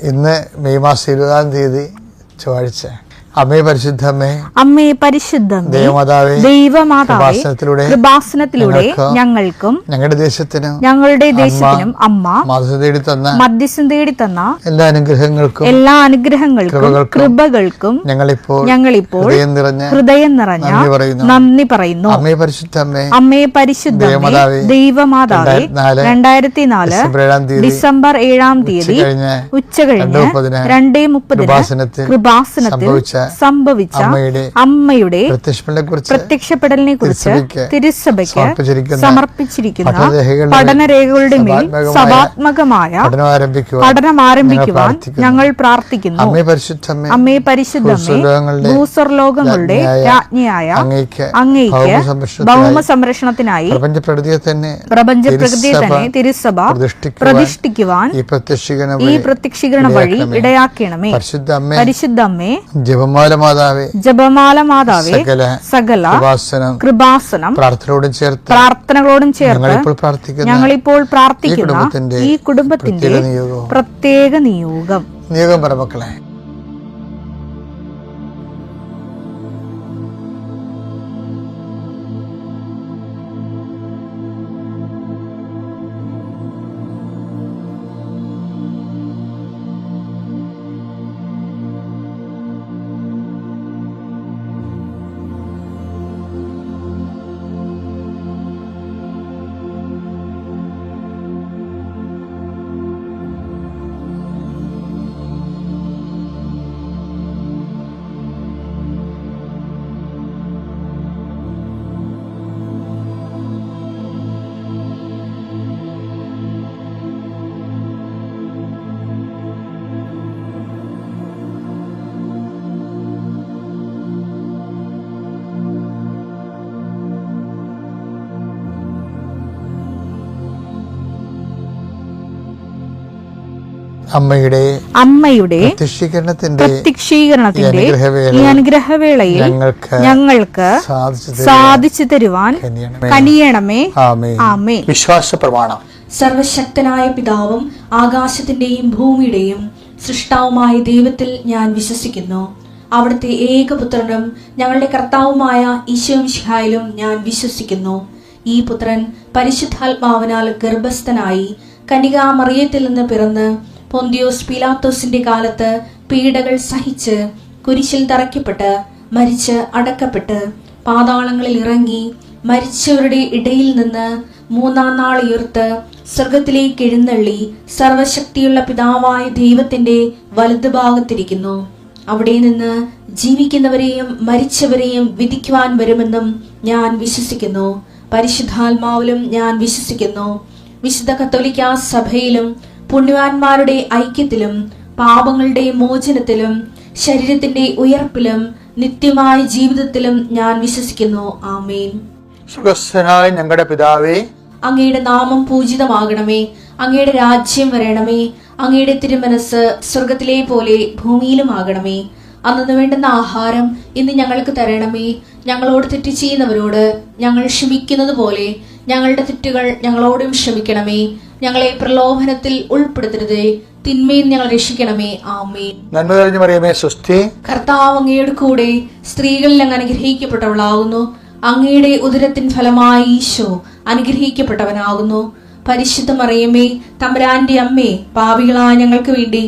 ഇന്ന് മെയ് മാസം 20-ാം തീയതി ചൊവ്വാഴ്ച. അമ്മേ പരിശുദ്ധമ്മേ, അമ്മേ പരിശുദ്ധമ്മേ, ദൈവമാതാവേ, കൃപാസനത്തിലൂടെ ഞങ്ങൾക്കും ഞങ്ങളുടെ ദേശത്തിനും അമ്മ മധ്യസ്ഥം തേടി തന്ന എല്ലാ അനുഗ്രഹങ്ങൾക്കും കൃപകൾക്കും ഞങ്ങളിപ്പോൾ ഹൃദയം നിറഞ്ഞ നന്ദി പറയുന്നു. അമ്മേ പരിശുദ്ധമ്മേ, ദൈവമാതാവേ, 2004 ഡിസംബർ 7-ാം തീയതി ഉച്ചകഴിഞ്ഞ് 2:30 കൃപാസനത്തിൽ സംഭവിച്ച അമ്മയുടെ പ്രത്യക്ഷപ്പെടലിനെ കുറിച്ച് തിരുസഭയ്ക്ക് സമർപ്പിച്ചിരിക്കുന്ന പഠനരേഖകളുടെ മേൽ സഭാത്മകമായ പഠനം ആരംഭിക്കുവാൻ ഞങ്ങൾ പ്രാർത്ഥിക്കുന്നു. അമ്മേ പരിശുദ്ധമ്മേ, ഭൂസ്വർലോകങ്ങളുടെ രാജ്ഞിയായ അങ്ങയ്ക്ക് ഭൗമ സംരക്ഷണത്തിനായി പ്രപഞ്ചപ്രകൃതിയെ തന്നെ തിരുസഭ പ്രതിഷ്ഠിക്കുവാൻ ഈ പ്രത്യക്ഷീകരണ വഴി ഇടയാക്കണമേ. പരിശുദ്ധമ്മേ, ജപമാല മാതാവേ, സകല കൃപാസനം പ്രാർത്ഥനകളോടും ചേർത്ത് ഞങ്ങളിപ്പോൾ പ്രാർത്ഥിക്കുന്ന ഈ കുടുംബത്തിന്റെ പ്രത്യേക നിയോഗം പറമക്കളെ. അമ്മയുടെ പ്രത്യക്ഷീകരണത്തിന്റെ ഈ അനുഗ്രഹവേളയിൽ ഞങ്ങൾക്ക് സാധിച്ചു തരുവാൻ കനിയണമേ. ആമേൻ. വിശ്വാസ പ്രമാണം. സർവശക്തനായ പിതാവും ആകാശത്തിന്റെയും ഭൂമിയുടെയും സൃഷ്ടാവുമായ ദൈവത്തിൽ ഞാൻ വിശ്വസിക്കുന്നു. അവിടുത്തെ ഏകപുത്രനും ഞങ്ങളുടെ കർത്താവുമായ ഈശോമിശിഹായിലും ഞാൻ വിശ്വസിക്കുന്നു. ഈ പുത്രൻ പരിശുദ്ധാത്മാവിനാൽ ഗർഭസ്ഥനായി കന്യകാമറിയത്തിൽ നിന്ന് പിറന്ന് പൊന്തിയോസ് പീലാത്തോസിന്റെ കാലത്ത് പീഡകൾ സഹിച്ച് കുരിശിൽ തറയ്ക്കപ്പെട്ട് മരിച്ച് അടക്കപ്പെട്ട് പാതാളങ്ങളിൽ ഇറങ്ങി മരിച്ചവരുടെ ഇടയിൽ നിന്ന് 3-ാം നാൾ ഉയർത്ത് സ്വർഗത്തിലേക്ക് എഴുന്നള്ളി സർവശക്തിയുള്ള പിതാവായ ദൈവത്തിന്റെ വലതുഭാഗത്തിരിക്കുന്നു. അവിടെ നിന്ന് ജീവിക്കുന്നവരെയും മരിച്ചവരെയും വിധിക്കുവാൻ വരുമെന്നും ഞാൻ വിശ്വസിക്കുന്നു. പരിശുദ്ധാത്മാവിലും ഞാൻ വിശ്വസിക്കുന്നു. വിശുദ്ധ കത്തോലിക്കാ സഭയിലും പുണ്യവാന്മാരുടെ ഐക്യത്തിലും പാപങ്ങളുടെ മോചനത്തിലും ശരീരത്തിന്റെ ഉയർപ്പിലും നിത്യമായ ജീവിതത്തിലും ഞാൻ വിശ്വസിക്കുന്നു. ആമേൻ. സുഖസ്ഥനായ ഞങ്ങളുടെ പിതാവേ, അങ്ങയുടെ നാമം പൂജിതമാകണമേ. അങ്ങയുടെ രാജ്യം വരണമേ. അങ്ങയുടെ തിരുമനസ് സ്വർഗത്തിലെ പോലെ ഭൂമിയിലുമാകണമേ. അന്നു വേണ്ടുന്ന ആഹാരം ഇന്ന് ഞങ്ങൾക്ക് തരണമേ. ഞങ്ങളോട് തെറ്റ് ചെയ്യുന്നവരോട് ഞങ്ങൾ ക്ഷമിക്കുന്നത് പോലെ ഞങ്ങളുടെ തെറ്റുകൾ ഞങ്ങളോടും ക്ഷമിക്കണമേ. ഞങ്ങളെ പ്രലോഭനത്തിൽ ഉൾപ്പെടുത്തരുതേ, തിന്മയിൽ ഞങ്ങൾ രക്ഷിക്കണമേ. ആമേൻ. നന്മ നിറഞ്ഞ മറിയമേ, സ്വസ്തി. കർത്താവ് അങ്ങയുടെ കൂടെ സ്ത്രീകളിൽ അങ്ങ് അനുഗ്രഹിക്കപ്പെട്ടവളാകുന്നു. അങ്ങയുടെ ഉദരത്തിൻ ഫലമായി ഈശോ അനുഗ്രഹിക്കപ്പെട്ടവനാകുന്നു. പരിശുദ്ധ മറിയമേ, തമ്പുരാന്റെ അമ്മേ, പാപികളായ ഞങ്ങൾക്ക് വേണ്ടി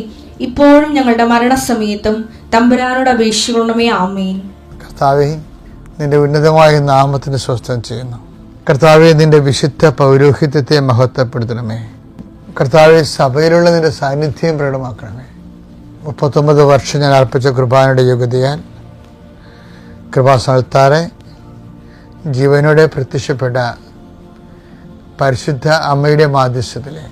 ഇപ്പോഴും ഞങ്ങളുടെ മരണസമയത്തും തമ്പുരാനോട് അപേക്ഷിക്കണമേ. ആമേൻ. കർത്താവേ, നിന്റെ ഉന്നതമായ നാമത്തിന് സ്വസ്ഥം ചെയ്യുന്നു. കർത്താവെ, നിന്റെ വിശുദ്ധ പൗരോഹിത്യത്തെ മഹത്വപ്പെടുത്തണമേ. കർത്താവെ, സഭയിലുള്ള നിന്റെ സാന്നിധ്യം പ്രകടമാക്കണമേ. 39 വർഷം ഞാൻ അർപ്പിച്ച കുർബാനയുടെ യോഗ്യതയാൽ കൃപാസനത്താറെ ജീവനോടെ പ്രത്യക്ഷപ്പെട്ട പരിശുദ്ധ അമ്മയുടെ മാധ്യസ്ഥത്തിലെ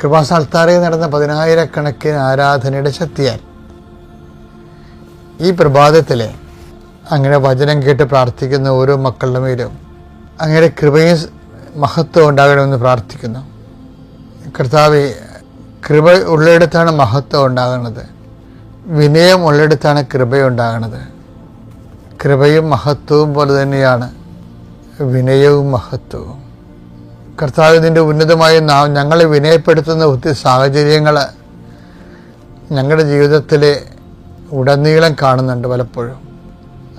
കൃപാസനത്താറെ നടന്ന 10,000-കണക്കിന് ആരാധനയുടെ ശക്തിയാൽ ഈ പ്രഭാതത്തിലെ അങ്ങനെ വചനം കേട്ട് പ്രാർത്ഥിക്കുന്ന ഓരോ മക്കളുടെ മേലും അങ്ങയുടെ കൃപയും മഹത്വം ഉണ്ടാകണമെന്ന് പ്രാർത്ഥിക്കുന്നു. കർത്താവെ, കൃപ ഉള്ളിടത്താണ് മഹത്വം ഉണ്ടാകുന്നത്. വിനയം ഉള്ളിടത്താണ് കൃപയുണ്ടാകുന്നത്. കൃപയും മഹത്വവും പോലെ തന്നെയാണ് വിനയവും മഹത്വവും. കർത്താവ്, നിൻ്റെ ഉന്നതമായ ഞങ്ങളെ വിനയപ്പെടുത്തുന്ന ഒത്തിരി സാഹചര്യങ്ങൾ ഞങ്ങളുടെ ജീവിതത്തിൽ ഉടനീളം കാണുന്നുണ്ട്. പലപ്പോഴും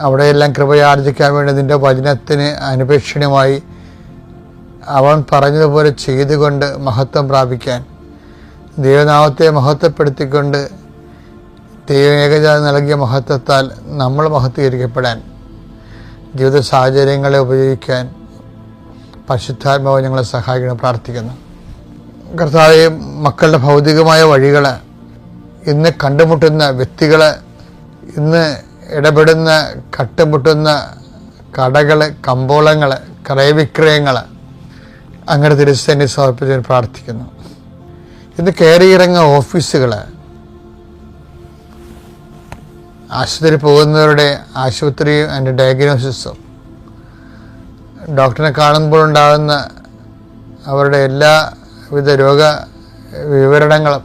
അവിടെയെല്ലാം കൃപയാർജിക്കാൻ വേണ്ടി നിൻ്റെ വചനത്തിന് അനുപേക്ഷണീയമായി അവൻ പറഞ്ഞതുപോലെ ചെയ്തുകൊണ്ട് മഹത്വം പ്രാപിക്കാൻ, ദൈവനാമത്തെ മഹത്വപ്പെടുത്തിക്കൊണ്ട് ദൈവം ഏകജാതി നൽകിയ മഹത്വത്താൽ നമ്മൾ മഹത്വീകരിക്കപ്പെടാൻ, ജീവിത സാഹചര്യങ്ങളെ ഉപയോഗിക്കാൻ പരിശുദ്ധാത്മാവ് ഞങ്ങളെ സഹായിക്കണം പ്രാർത്ഥിക്കുന്നു. കർത്താവേ, മക്കളുടെ ഭൗതികമായ വഴികൾ, ഇന്ന് കണ്ടുമുട്ടുന്ന വ്യക്തികൾ, ഇന്ന് ഇടപെടുന്ന കട്ടുമുട്ടുന്ന കടകൾ, കമ്പോളങ്ങൾ, ക്രയവിക്രയങ്ങൾ അങ്ങയുടെ തിരുസന്നിധി സമർപ്പിച്ച് പ്രാർത്ഥിക്കുന്നു. ഇന്ന് കയറിയിറങ്ങുന്ന ഓഫീസുകൾ, ആശുപത്രി പോകുന്നവരുടെ ആശുപത്രിയും അതിൻ്റെ ഡയഗ്നോസിസും, ഡോക്ടറിനെ കാണുമ്പോഴുണ്ടാകുന്ന അവരുടെ എല്ലാവിധ രോഗ വിവരണങ്ങളും,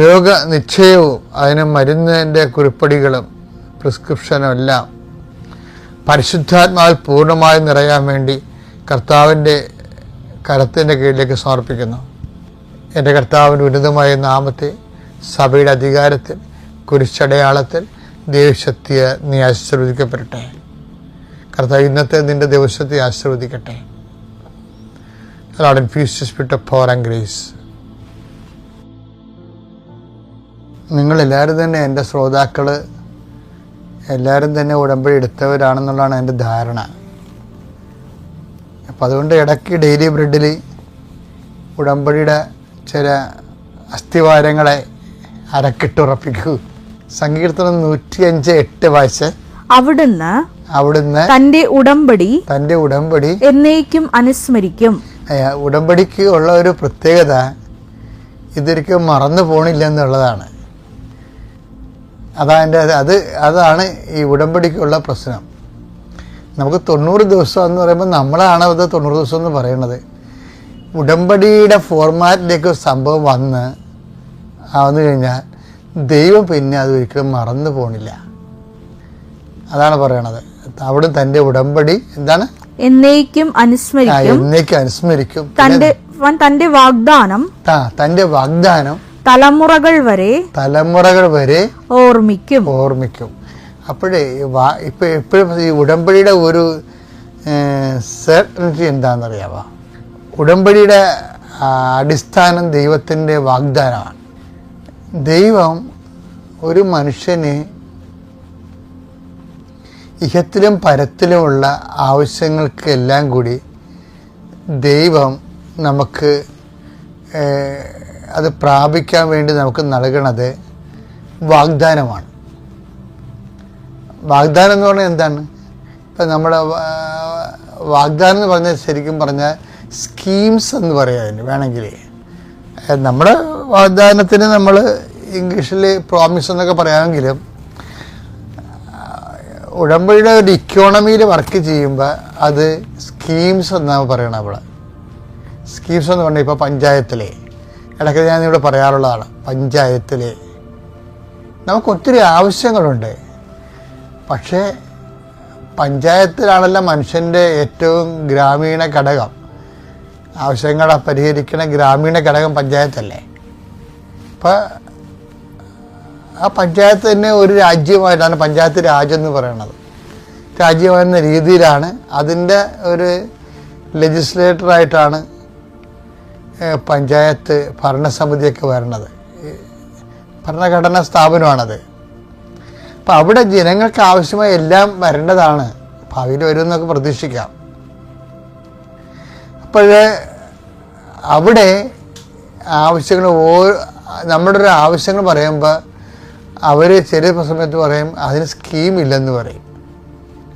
രോഗനിശ്ചയവും, അതിന് മരുന്നിൻ്റെ കുറിപ്പടികളും പ്രിസ്ക്രിപ്ഷനും എല്ലാം പരിശുദ്ധാത്മാവിൽ പൂർണ്ണമായി നിറയാൻ വേണ്ടി കർത്താവിൻ്റെ കരത്തിൻ്റെ കീഴിലേക്ക് സമർപ്പിക്കുന്നു. എൻ്റെ കർത്താവിൻ്റെ ഉന്നതമായ നാമത്തെ സഭയുടെ അധികാരത്തിൽ, കുരിശടയാളത്തിൽ, ദൈവശക്തിയെ നീ ആശീർവദിക്കപ്പെടട്ടെ. കർത്താവ്, ഇന്നത്തെ നിൻ്റെ ദിവസത്തെ ആശീർവദിക്കട്ടെ. Lord, infuse the spirit of power and grace. നിങ്ങളെല്ലാവരും തന്നെ, എൻ്റെ ശ്രോതാക്കൾ എല്ലാവരും തന്നെ ഉടമ്പടി എടുത്തവരാണെന്നുള്ളതാണ് എൻ്റെ ധാരണ. അപ്പം അതുകൊണ്ട് ഇടയ്ക്ക് ഡെയിലി ബ്രെഡിൽ ഉടമ്പടിയുടെ ചില അസ്ഥിവാരങ്ങളെ അരക്കിട്ടുറപ്പിക്കൂ. സങ്കീർത്തനം 105:8 വായിച്ച്, അവിടുന്ന് തന്റെ ഉടമ്പടി എന്നേക്കും അനുസ്മരിക്കും. ഉടമ്പടിക്ക് ഉള്ള ഒരു പ്രത്യേകത ഇതൊരിക്കലും മറന്നു പോണില്ല എന്നുള്ളതാണ്. അതാണ് ഈ ഉടമ്പടിക്കുള്ള പ്രശ്നം. നമുക്ക് 90 ദിവസം എന്ന് പറയുമ്പോൾ നമ്മളാണ് അത് 90 ദിവസം എന്ന് പറയുന്നത്. ഉടമ്പടിയുടെ ഫോർമാറ്റിലേക്ക് സംഭവം വന്നു കഴിഞ്ഞാൽ ദൈവം പിന്നെ അത് ഒരിക്കലും മറന്നു പോണില്ല. അതാണ് പറയണത്. അവിടെ തൻ്റെ ഉടമ്പടി എന്താണ്? എന്നേക്കും അനുസ്മരിക്കും. തന്റെ വാഗ്ദാനം തലമുറകൾ വരെ ഓർമ്മിക്കും. അപ്പോഴേ എപ്പോഴും ഈ ഉടമ്പടിയുടെ ഒരു സെർട്ടനിറ്റി എന്താണെന്നറിയാമോ? ഉടമ്പടിയുടെ അടിസ്ഥാനം ദൈവത്തിൻ്റെ വാഗ്ദാനമാണ്. ദൈവം ഒരു മനുഷ്യന് ഇഹത്തിലും പരത്തിലുമുള്ള ആവശ്യങ്ങൾക്കെല്ലാം കൂടി ദൈവം നമുക്ക് അത് പ്രാപിക്കാൻ വേണ്ടി നമുക്ക് നൽകണത് വാഗ്ദാനമാണ്. വാഗ്ദാനം എന്ന് പറഞ്ഞാൽ എന്താണ്? ഇപ്പം നമ്മുടെ വാഗ്ദാനം എന്ന് പറഞ്ഞാൽ ശരിക്കും പറഞ്ഞാൽ സ്കീംസ് എന്ന് പറയാം അതിന് വേണമെങ്കിൽ. നമ്മുടെ വാഗ്ദാനത്തിന് നമ്മൾ ഇംഗ്ലീഷിൽ പ്രോമിസ് എന്നൊക്കെ പറയാമെങ്കിലും ഉടമ്പടിയുടെ ഒരു ഇക്കോണമിയിൽ വർക്ക് ചെയ്യുമ്പോൾ അത് സ്കീംസ് എന്നാണ് പറയണത്. അവിടെ സ്കീംസ് എന്ന് പറഞ്ഞാൽ ഇപ്പോൾ പഞ്ചായത്തിലെ ഇടയ്ക്ക് ഞാൻ ഇവിടെ പറയാറുള്ളതാണ്. പഞ്ചായത്തിലെ നമുക്ക് ഒത്തിരി ആവശ്യങ്ങളുണ്ട്. പക്ഷേ പഞ്ചായത്തിലാണല്ലോ മനുഷ്യൻ്റെ ഏറ്റവും ഗ്രാമീണ ഘടകം. ആവശ്യങ്ങളെ പരിഹരിക്കുന്ന ഗ്രാമീണ ഘടകം പഞ്ചായത്തല്ലേ. അപ്പം ആ പഞ്ചായത്ത് തന്നെ ഒരു രാജ്യമായിട്ടാണ് പഞ്ചായത്ത് രാജ്യം എന്ന് പറയുന്നത്. രാജ്യമെന്ന രീതിയിലാണ് അതിൻ്റെ ഒരു ലെജിസ്ലേറ്ററായിട്ടാണ് പഞ്ചായത്ത് ഭരണസമിതിയൊക്കെ വരണത്. ഭരണഘടനാ സ്ഥാപനമാണത്. അപ്പം അവിടെ ജനങ്ങൾക്ക് ആവശ്യമായ എല്ലാം വരേണ്ടതാണ്. ഭാവിയിൽ വരുമെന്നൊക്കെ പ്രതീക്ഷിക്കാം. അപ്പോൾ അവിടെ ആവശ്യങ്ങൾ നമ്മുടെ ഒരു ആവശ്യങ്ങൾ പറയുമ്പോൾ അവർ ചെറിയ സമയത്ത് പറയും അതിന് സ്കീമില്ലെന്ന് പറയും.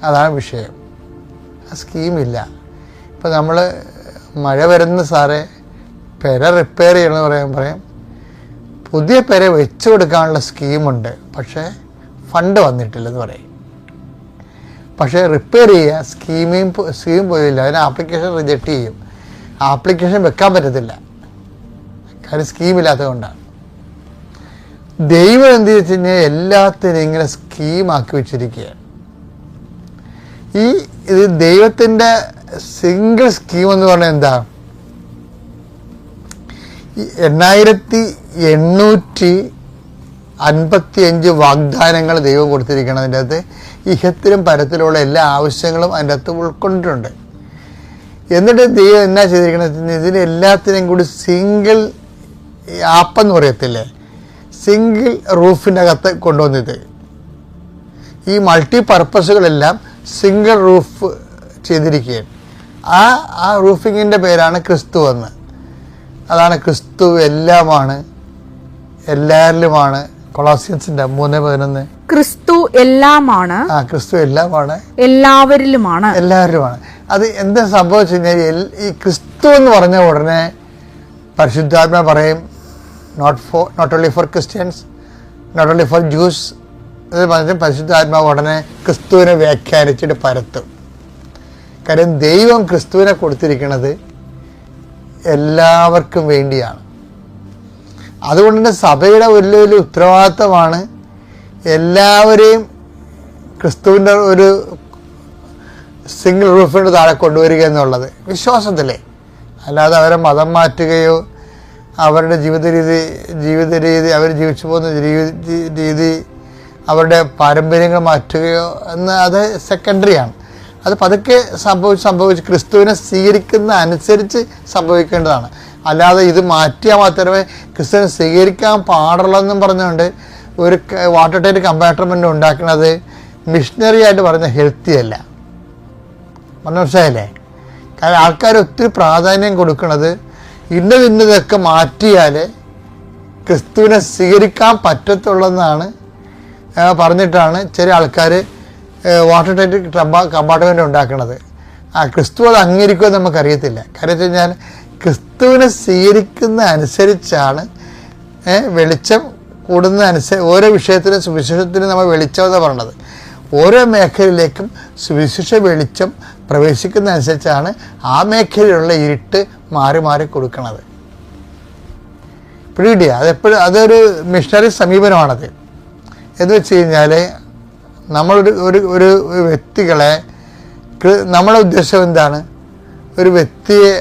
അതാണ് വിഷയം. ആ സ്കീമില്ല. ഇപ്പം നമ്മൾ മഴ വരുന്ന സാറേ പെര റിപ്പയർ ചെയ്യണമെന്ന് പറയും പുതിയ പെര വെച്ചു കൊടുക്കാനുള്ള സ്കീമുണ്ട്, പക്ഷേ ഫണ്ട് വന്നിട്ടില്ലെന്ന് പറയും. പക്ഷേ റിപ്പയർ ചെയ്യുക സ്കീം പോയില്ല. അതിന് ആപ്ലിക്കേഷൻ റിജക്റ്റ് ചെയ്യും. ആപ്ലിക്കേഷൻ വെക്കാൻ പറ്റത്തില്ല, കാര്യം സ്കീമില്ലാത്തത് കൊണ്ടാണ്. ദൈവം എന്ത് വെച്ച് കഴിഞ്ഞാൽ എല്ലാത്തിനും ഇങ്ങനെ സ്കീമാക്കി വെച്ചിരിക്കുകയാണ്. ഇത് ദൈവത്തിൻ്റെ സിംഗിൾ സ്കീം എന്ന് പറഞ്ഞാൽ എന്താ? 8000 855 വാഗ്ദാനങ്ങൾ ദൈവം കൊടുത്തിരിക്കണം. അതിൻ്റെ അകത്ത് ഇഹത്തിലും പരത്തിലുള്ള എല്ലാ ആവശ്യങ്ങളും അതിൻ്റെ അകത്ത് ഉൾക്കൊണ്ടിട്ടുണ്ട്. എന്നിട്ട് ദൈവം എന്നാ ചെയ്തിരിക്കണമെന്ന് ഇതിനെല്ലാത്തിനെയും കൂടി സിംഗിൾ ആപ്പെന്ന് പറയത്തില്ലേ, സിംഗിൾ റൂഫിൻ്റെ അകത്ത് കൊണ്ടുവന്നത്. ഈ മൾട്ടി പർപ്പസുകളെല്ലാം സിംഗിൾ റൂഫ് ചെയ്തിരിക്കുകയാണ്. ആ റൂഫിങ്ങിൻ്റെ പേരാണ് ക്രിസ്തു എന്ന്. അതാണ് ക്രിസ്തു എല്ലാമാണ്, എല്ലാവരിലുമാണ്. കൊളോസിയൻസിന്റെ 3:11 ക്രിസ്തു എല്ലാമാണ്, ക്രിസ്തു എല്ലാമാണ്, എല്ലാവരിലുമാണ്. അത് എന്താ സംഭവിച്ചു കഴിഞ്ഞാൽ ഈ ക്രിസ്തു എന്ന് പറഞ്ഞ ഉടനെ പരിശുദ്ധാത്മ പറയും not only for Christians, not only for Jews. അത് പറഞ്ഞ പരിശുദ്ധാത്മാവ് ഉടനെ ക്രിസ്തുവിനെ വ്യാഖ്യാനിച്ചിട്ട് പരത്തും. കാര്യം ദൈവം ക്രിസ്തുവിനെ കൊടുത്തിരിക്കുന്നത് എല്ലാവർക്കും വേണ്ടിയാണ്. അതുകൊണ്ട് തന്നെ സഭയുടെ വലിയ ഉത്തരവാദിത്തമാണ് എല്ലാവരെയും ക്രിസ്തുവിൻ്റെ ഒരു സിംഗിൾ റൂഫിൻ്റെ താഴെ കൊണ്ടുവരിക എന്നുള്ളത്, വിശ്വാസത്തിലെ. അല്ലാതെ അവരെ മതം മാറ്റുകയോ അവരുടെ ജീവിത രീതി അവർ ജീവിച്ചു പോകുന്ന രീതി അവരുടെ പാരമ്പര്യങ്ങൾ മാറ്റുകയോ എന്ന് അത് സെക്കൻഡറിയാണ്. അത് പതുക്കെ സംഭവിച്ച് ക്രിസ്തുവിനെ സ്വീകരിക്കുന്ന അനുസരിച്ച് സംഭവിക്കേണ്ടതാണ്. അല്ലാതെ ഇത് മാറ്റിയാൽ മാത്രമേ ക്രിസ്തുവിനെ സ്വീകരിക്കാൻ പാടുള്ളൂ പറഞ്ഞുകൊണ്ട് ഒരു വാട്ടർ ടൈറ്റ് കമ്പാർട്ട്മെൻ്റ് ഉണ്ടാക്കുന്നത് മിഷണറി ആയിട്ട് പറഞ്ഞ ഹെൽത്തി അല്ല. മനസ്സിലായില്ലേ? കാരണം ആൾക്കാർ ഒത്തിരി പ്രാധാന്യം കൊടുക്കുന്നത് ഇന്നതൊക്കെ മാറ്റിയാൽ ക്രിസ്തുവിനെ സ്വീകരിക്കാൻ പറ്റത്തുള്ളതെന്നാണ് പറഞ്ഞിട്ടാണ് ചില ആൾക്കാർ വാട്ടർ ടൈറ്റ് കമ്പാർട്ട്മെൻ്റ് ഉണ്ടാക്കുന്നത്. ക്രിസ്തു അത് അംഗീകരിക്കുമെന്ന് നമുക്കറിയത്തില്ല. കാര്യം വെച്ച് കഴിഞ്ഞാൽ ക്രിസ്തുവിനെ സ്വീകരിക്കുന്ന അനുസരിച്ചാണ് വെളിച്ചം കൂടുന്ന ഓരോ വിഷയത്തിനും സുവിശേഷത്തിനും നമ്മൾ വെളിച്ചം എന്ന് പറയുന്നത്. ഓരോ മേഖലയിലേക്കും സുവിശേഷ വെളിച്ചം പ്രവേശിക്കുന്ന അനുസരിച്ചാണ് ആ മേഖലയിലുള്ള ഇരുട്ട് മാറി മാറി കൊടുക്കുന്നത്. പിടികിട്ടിയ അതൊരു മിഷണറി സമീപനമാണത്. എന്ന് വെച്ച് കഴിഞ്ഞാൽ നമ്മളൊരു ഒരു വ്യക്തികളെ, നമ്മളെ ഉദ്ദേശം എന്താണ്? ഒരു വ്യക്തിയെ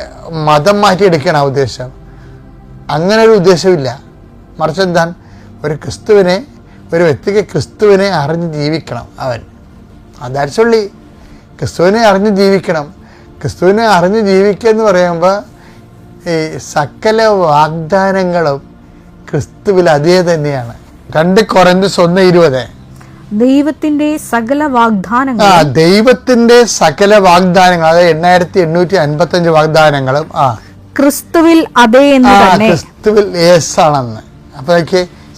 മതം മാറ്റിയെടുക്കണം ഉദ്ദേശം. അങ്ങനെ ഒരു ഉദ്ദേശമില്ല. മറിച്ച് എന്താണ്? ഒരു വ്യക്തിക്ക് ക്രിസ്തുവിനെ അറിഞ്ഞ് ജീവിക്കണം. That's only. ക്രിസ്തുവിനെ അറിഞ്ഞ് ജീവിക്കണം. ക്രിസ്തുവിനെ അറിഞ്ഞ് ജീവിക്കുക എന്ന് പറയുമ്പോൾ ഈ സകല വാഗ്ദാനങ്ങളും ക്രിസ്തുവിൽ അതേ തന്നെയാണ്. 2 കൊരിന്ത്യർ 1:20 ദൈവത്തിന്റെ സകല വാഗ്ദാനങ്ങൾ, അതായത് 8855 വാഗ്ദാനങ്ങളും ക്രിസ്തുവിൽ അതേ എന്ന് തന്നെ. ക്രിസ്തുവിൽ യേസ് ആണെന്ന്. അപ്പൊ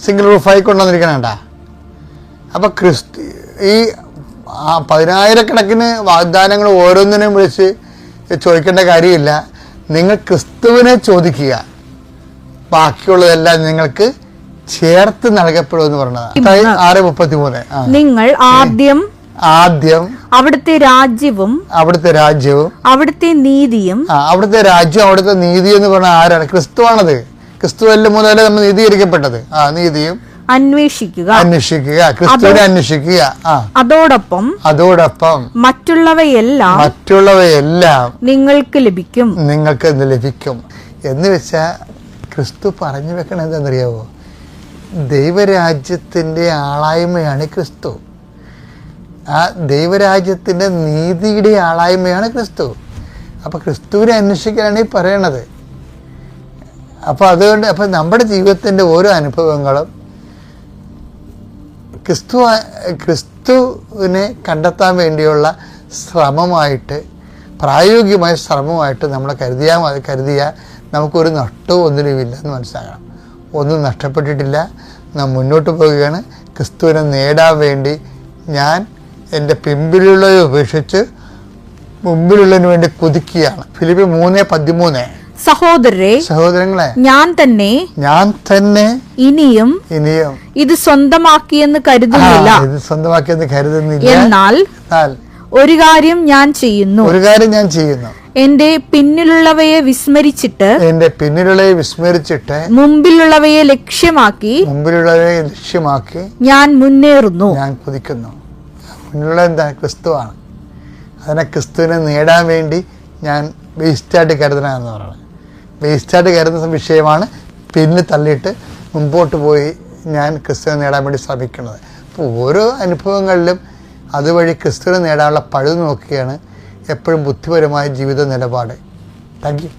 സിംഗിൾ റൂഫായി കൊണ്ടുവന്നിരിക്കണേണ്ട. അപ്പൊ ഈ 10,000 വാഗ്ദാനങ്ങൾ ഓരോന്നിനും വിളിച്ച് ചോദിക്കേണ്ട കാര്യമില്ല. നിങ്ങൾ ക്രിസ്തുവിനെ ചോദിക്കുക, ബാക്കിയുള്ളതെല്ലാം നിങ്ങൾക്ക് ചേർത്ത് നൽകപ്പെടുമെന്ന് പറഞ്ഞത്. 6:33 നിങ്ങൾ ആദ്യം അവിടുത്തെ രാജ്യവും അവിടുത്തെ നീതിയും എന്ന് പറഞ്ഞാൽ ആരാണ്? ക്രിസ്തുവാണത്. ക്രിസ്തു എല്ലാം മുതലേ നമ്മൾ നീതീകരിക്കപ്പെട്ടത്. നീതിയും അന്വേഷിക്കുക, ക്രിസ്തുവിനെ അന്വേഷിക്കുക. അതോടൊപ്പം മറ്റുള്ളവയെല്ലാം നിങ്ങൾക്ക് ലഭിക്കും എന്ന് വെച്ചാൽ ക്രിസ്തു പറഞ്ഞു വെക്കണം. എന്താണെന്നറിയാവോ? ദൈവരാജ്യത്തിൻ്റെ ആളായ്മയാണ് ക്രിസ്തു. ആ ദൈവരാജ്യത്തിൻ്റെ നീതിയുടെ ആളായ്മയാണ് ക്രിസ്തു. അപ്പം ക്രിസ്തുവിനെ അന്വേഷിക്കാനാണ് ഈ പറയണത്. അപ്പം നമ്മുടെ ജീവിതത്തിൻ്റെ ഓരോ അനുഭവങ്ങളും ക്രിസ്തുവിനെ കണ്ടെത്താൻ വേണ്ടിയുള്ള ശ്രമമായിട്ട്, പ്രായോഗികമായ ശ്രമമായിട്ട് നമ്മൾ കരുതിയാൽ നമുക്കൊരു നഷ്ടവും ഒന്നിനുമില്ല എന്ന് മനസ്സിലാക്കണം. ഒന്നും നഷ്ടപ്പെട്ടിട്ടില്ല. നാം മുന്നോട്ട് പോവുകയാണ്. ക്രിസ്തുവിനെ നേടാൻ വേണ്ടി ഞാൻ എൻ്റെ പിമ്പിലുള്ളത് ഉപേക്ഷിച്ച് മുമ്പിലുള്ളതിന് വേണ്ടി കുതിക്കുകയാണ്. ഫിലിപ്പി 3:13 സഹോദരങ്ങളെ, ഞാൻ തന്നെ ഇനിയും ഇത് സ്വന്തമാക്കിയെന്ന് കരുതുന്നില്ല. എന്നാൽ ഒരു കാര്യം ഞാൻ ചെയ്യുന്നു, എന്റെ പിന്നിലുള്ളവയെ വിസ്മരിച്ചിട്ട് മുമ്പിലുള്ളവയെ ലക്ഷ്യമാക്കി ഞാൻ മുന്നേറുന്നു. ഞാൻ കുതിക്കുന്നു. മുന്നിലുള്ള എന്താ? ക്രിസ്തുവാണ്. അതിനെ ക്രിസ്തുവിനെ നേടാൻ വേണ്ടി ഞാൻ വേസ്റ്റായിട്ട് കരുതണമെന്ന് പറയുന്നത്. വേസ്റ്റായിട്ട് കരുതുന്ന വിഷയമാണ് പിന്നിൽ തള്ളിയിട്ട് മുമ്പോട്ട് പോയി ഞാൻ ക്രിസ്തുവിനെ നേടാൻ വേണ്ടി ശ്രമിക്കുന്നത്. അപ്പോൾ ഓരോ അനുഭവങ്ങളിലും അതുവഴി ക്രിസ്തുവിനെ നേടാനുള്ള പഴുത് നോക്കിയാണ് എപ്പോഴും ബുദ്ധിപരമായ ജീവിത നിലപാട്. Thank you.